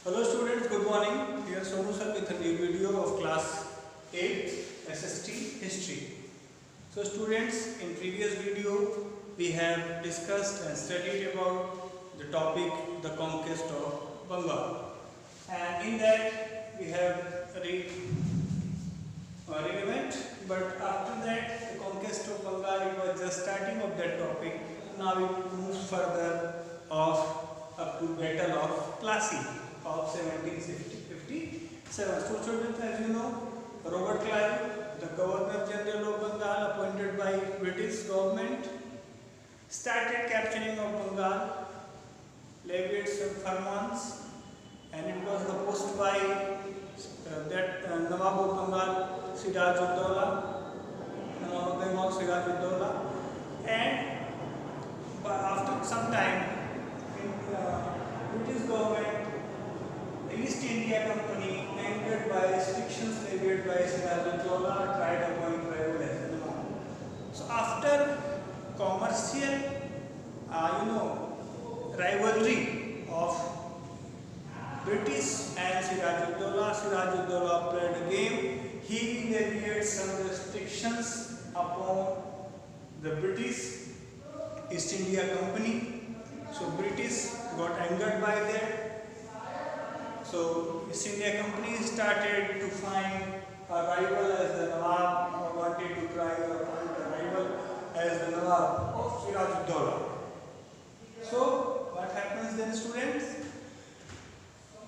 Hello students, good morning. Here Sonu sir with a new video of class 8 SST History. So students, in previous video we have discussed and studied about the topic the conquest of Bengal, and in that we have read relevant, but after that the conquest of Bengal, it was just starting of that topic. Now it moves further up to Battle of Plassey of 1757. So students, as you know, Robert Clive, the Governor General of Bengal appointed by British government, started capturing of Bengal, levied some farmans, and it was the post by Nawab of Bengal, Siraj-ud-Dowla, Nawab of Bengal, Siraj-ud-Dowla, and after some time, in British government, the East India Company, angered by restrictions levied by Siraj-ud-Dowla, tried appointing rival as the Nawab. So after commercial, rivalry of British and Siraj-ud-Dowla played a game. He levied some restrictions upon the British East India Company. So British got angered by that. So East India Company started to find a rival as the Nawab, or wanted to try to appoint a rival as the Nawab of Siraj-ud-Dowla. So what happens then, students?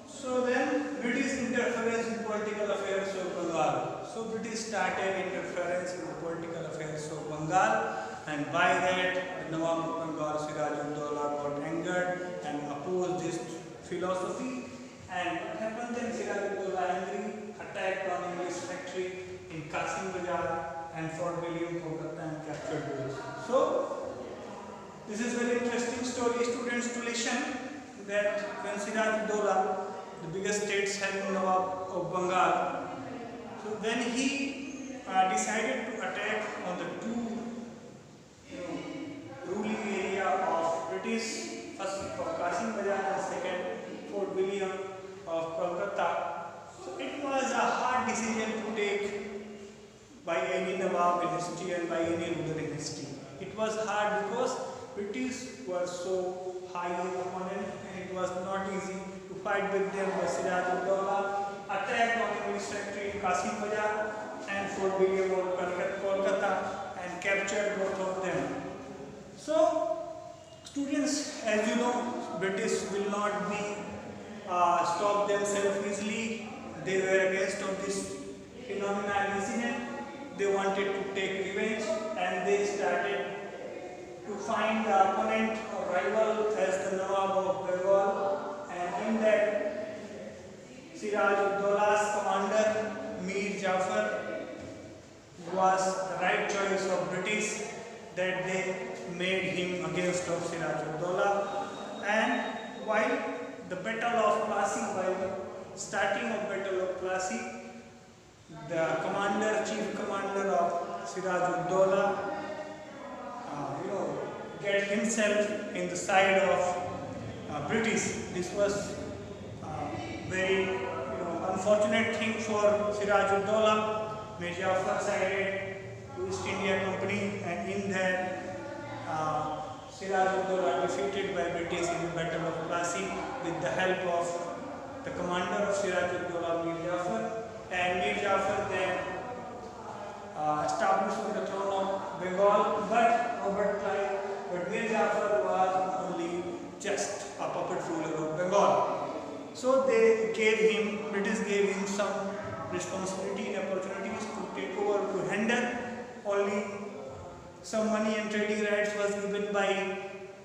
So then British interference in political affairs of Bengal. So British started interference in the political affairs of Bengal, and by that the Nawab of Bengal, Siraj-ud-Dowla, got angered and opposed this philosophy. And what happened then? Siraj-ud-Dowla, angry, attacked on English factory in Qasim Bazaar and Fort William, Kolkata, and captured those. So this is very interesting story, students, to listen that when Siraj-ud-Dowla, the biggest states having Nawab of Bengal, so then he decided to attack on the two ruling area of British, first of Qasim Bazaar and second Fort William of Kolkata. So it was a hard decision to take by any Nawab in history and by any ruler in history. It was hard because British were so high opponent, and it was not easy to fight with them. But Siraj-ud-Dowla attacked on English factory in Qasim Bazaar and Fort William of Kolkata and captured both of them. So students, as you know, British will not be stop themselves easily. They were against of this phenomenon incident. They wanted to take revenge, and they started to find the opponent or rival as the Nawab of Bengal, and in that Siraj-ud-Dowla's commander Mir Jafar was the right choice of British, that they made him against of Siraj-ud-Dowla. And while the battle of Plassey, while the starting of battle of Plassey, the chief commander of Siraj-ud-Dowla get himself in the side of British. This was very unfortunate thing for Siraj-ud-Dowla. Mir Jafar sided to East India Company, and in that Siraj-ud-Dowla defeated by British in the Battle of Plassey with the help of the commander of Siraj-ud-Dowla, Mir Jafar, and Mir Jafar then established on the throne of Bengal, but Mir Jafar was only just a puppet ruler of Bengal. So British gave him some responsibility and opportunities to take over, to handle. Only some money and trading rights was given by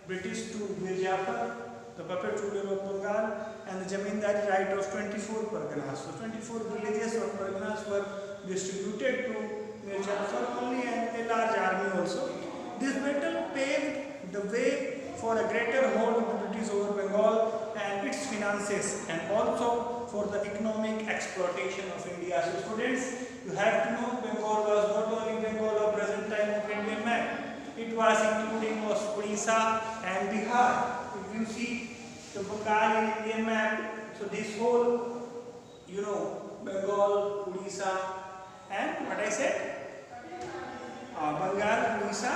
British to Mir Jafar, the puppet ruler of Bengal, and the Jamindari right of 24 Parganas. So 24 villages or Parganas were distributed to Mir Jafar only, and a large army also. This battle paved the way for a greater hold of the British over Bengal and its finances, and also for the economic exploitation of India. So students, you have to know Bengal was not only Bengal of present time of Indian map. It was including Odisha and Bihar. If you see the Bengal in Indian map, so So this whole, Bengal, Odisha, and what I said, Bengal, Odisha,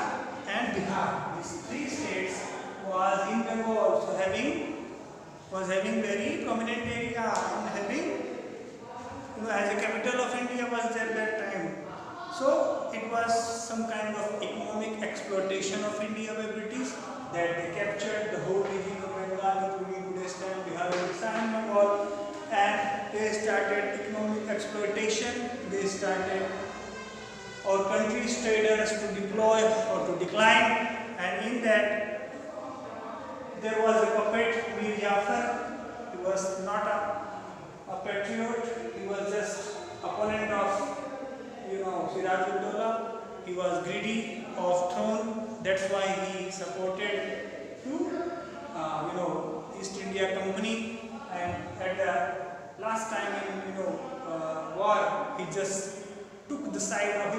and Bihar. These three states was in Bengal, so was having very prominent area and having, as a capital of India was there that time. So it was some kind of economic exploitation of India by British, that they captured the whole region of Bengal, including Odisha, Bihar, Odisha, and Bengal, and they started economic exploitation. They started our country's traders to deploy or to decline, and in that there was a puppet, Mir Jafar. He was not a patriot, he was just opponent of Siraj-ud-Dowla. He was greedy of throne, that's why he supported to East India Company, and at the last time in war, he just took the side of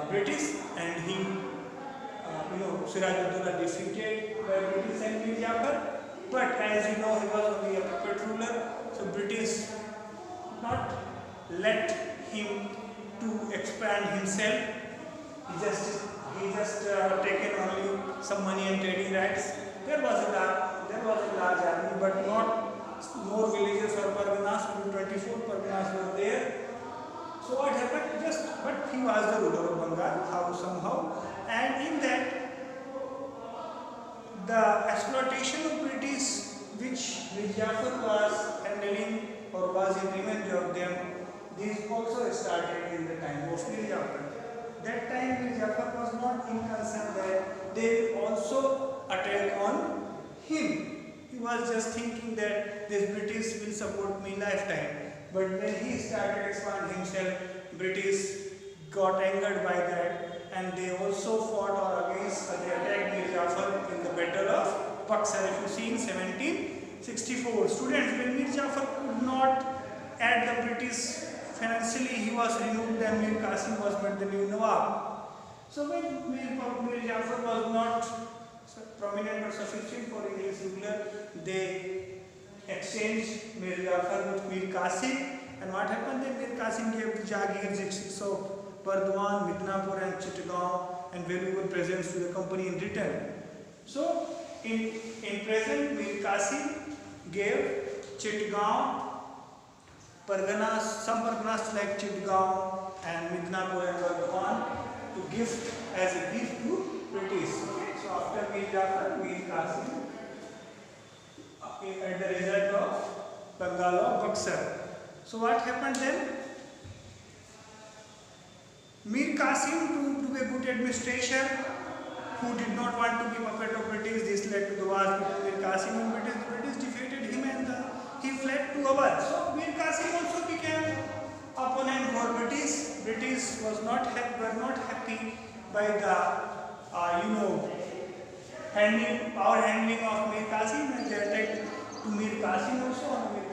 British, and he Siraj-ud-Dowla defeated by British and Mir Jafar. But as you know, he was only a puppet ruler, so British not let him to expand himself. He just taken only some money and trading rights. There was a large army, but not more villages or parganas. 24 parganas were there. So what happened? But he was the ruler of Bengal somehow, and in that, the exploitation of British, which Mir Jafar was handling or was in revenge of them, this also started in the time of Mir Jafar. That time Mir Jafar was not in concern that they will also attack on him. He was just thinking that this British will support me lifetime. But when he started expanding himself, British got angered by that, and they also fought they attacked Mir Jafar in the Battle of Buxar. If you see in 1764, students, when Mir Jafar could not aid the British financially, he was removed, and Mir Qasim was made the new Nawab. So when Mir Jafar was not prominent or sufficient for English ruler, they exchanged Mir Jafar with Mir Qasim, and what happened then? Mir Qasim gave the Jagirs of Burdwan, Midnapur, and Chittagong, and valuable presents to the company in return. So in present, Mir Qasim gave Chittagong, Parganas, some Parganas like Chittagong and Midnapur and Burdwan to gift as a gift to British. Okay? So after Mir Jafar, Mir Qasim, at the result of Bengal of Buxar. So what happened then? Mir Qasim, to do a good administration, who did not want to be puppet of British, this led to the war between Mir Qasim and British. The British defeated him, and he fled to Awadh. So Mir Qasim also became opponent for British. British were not happy by the power handling of Mir Qasim, and they attacked to Mir Qasim also, and Mir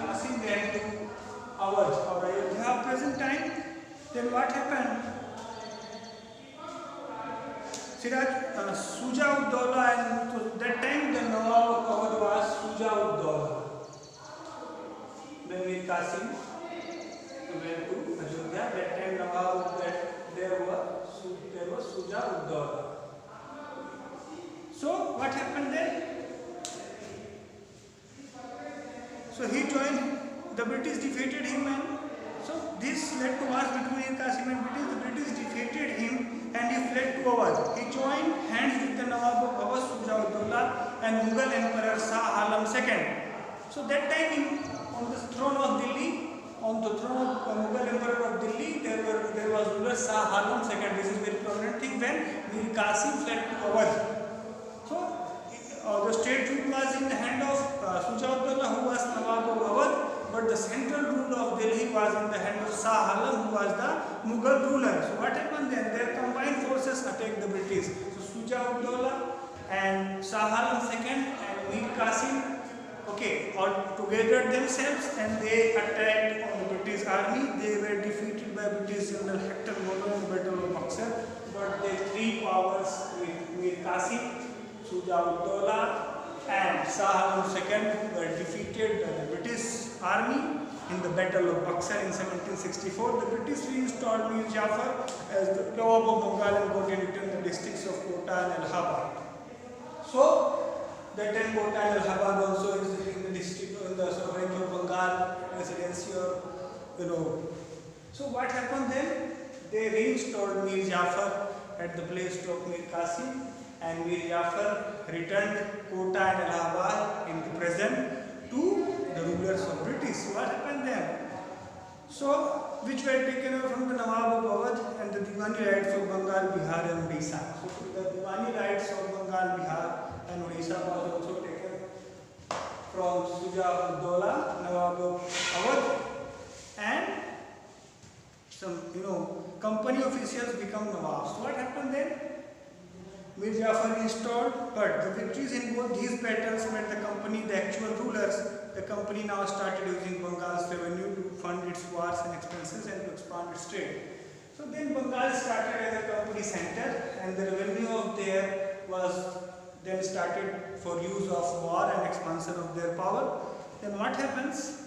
Qasim went to Awadh or Ayodhya present time. Then what happened? Shuja-ud-Dowla, and so that time the Nawab of Awadh was Shuja-ud-Dowla. When Mir Qasim went to Ayodhya, that time Nawab there was Shuja-ud-Dowla. So what happened then? So he joined, the British defeated him, and so this led to wars between Mir Qasim and British. The British defeated him and he fled to Awadh. He joined hands with the Nawab of Awadh, Shuja-ud-Dowla, and Mughal Emperor Shah Alam II. So that time on the throne of Delhi, on the throne of Mughal Emperor of Delhi, there was ruler Shah Alam II. This is very prominent thing when Mir Qasim fled to Awadh. So the statehood was in the hand of Shuja-ud-Dowla, who was Nawab of Awadh. But the central rule of Delhi was in the hand of Shah Alam, who was the Mughal ruler. So what happened then? Their combined forces attacked the British. So Shuja-ud-Dowla and Shah Alam II and Mir Qasim, all together themselves, and they attacked on the British army. They were defeated by British General Hector Monro in the Battle of Buxar. But the three powers with Mir Qasim, Shuja-ud-Dawla and Shah Alam II were defeated by the British army in the Battle of Buxar in 1764. The British reinstalled Mir Jafar as the Nawab of Bengal and got in return the districts of Kota and Allahabad. So that time Kota and Allahabad also is in the district in the sovereignty of Bengal, residency or So what happened then? They reinstalled Mir Jafar at the place of Mir Qasim, and Mir Jafar returned Kota and Allahabad in the present to the rulers of British. So what happened then? So which were taken over from the Nawab of Awadh and the Diwani rights of Bengal, Bihar and Odisha. So the Diwani rights of Bengal, Bihar and Odisha was also taken from Shuja-ud-Dawla, Nawab of Awadh, and some company officials become Nawabs. So what happened then? Mir Jafar installed, but the victories in both these battles made the company the actual rulers. The company now started using Bengal's revenue to fund its wars and expenses and to expand its trade. So then Bengal started as a company center, and the revenue of there was then started for use of war and expansion of their power. Then what happens?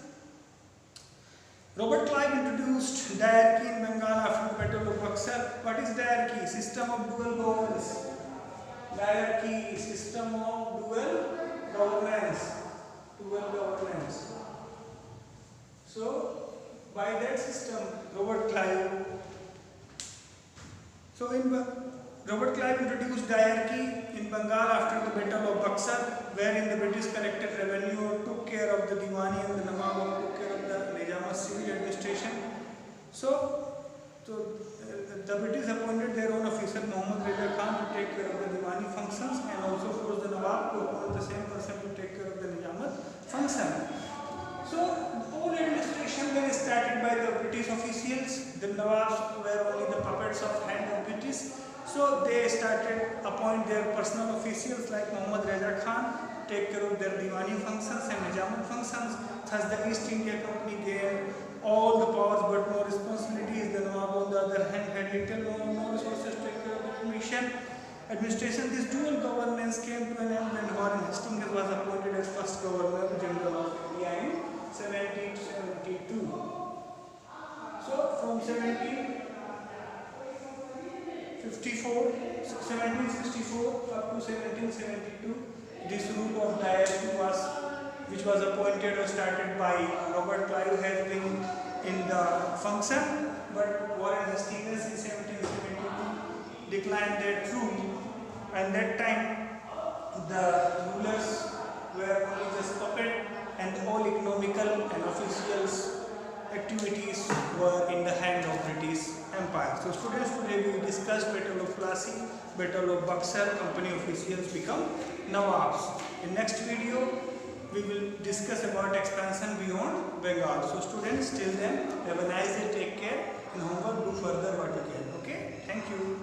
Robert Clive introduced diarchy in Bengal after the Battle of Buxar. What is diarchy? System of dual governance. Diarchy, system of dual governance. So by that system, Robert Clive introduced diarchy in Bengal after the Battle of Buxar, wherein the British collected revenue, took care of the Diwani, and the Nawab took care of the Nizamat civil administration. So the British appointed their own officer Muhammad Reza Khan to take care of the Diwani functions, and also forced the Nawab to appoint the same person to take care of the Nizamat function. So all administration then started by the British officials. The Nawabs were only the puppets of hand of British. So they started appoint their personal officials like Muhammad Reza Khan, take care of their Diwani functions and Nizamat functions. Thus the East India Company gained all the powers but no responsibilities. The Nawab on the other hand had little or no resources to take care of the administration. This dual governance came to an end when Warren Hastings was appointed as first Governor General of India in 1772. So from 1764 up to 1772, this rule of diarchy which was appointed or started by Robert Clive, has been in the function, but Warren Hastings in 1772 declined that rule, and that time the rulers were only just puppet, and all economical and officials activities were in the hand of British Empire. So students, today we discussed Battle of Plassey, Battle of Buxar. Company officials become Nawabs. In next video we will discuss about expansion beyond Bengal. So students, till then, have a nice day, take care, and homework do further what you can. Okay, thank you.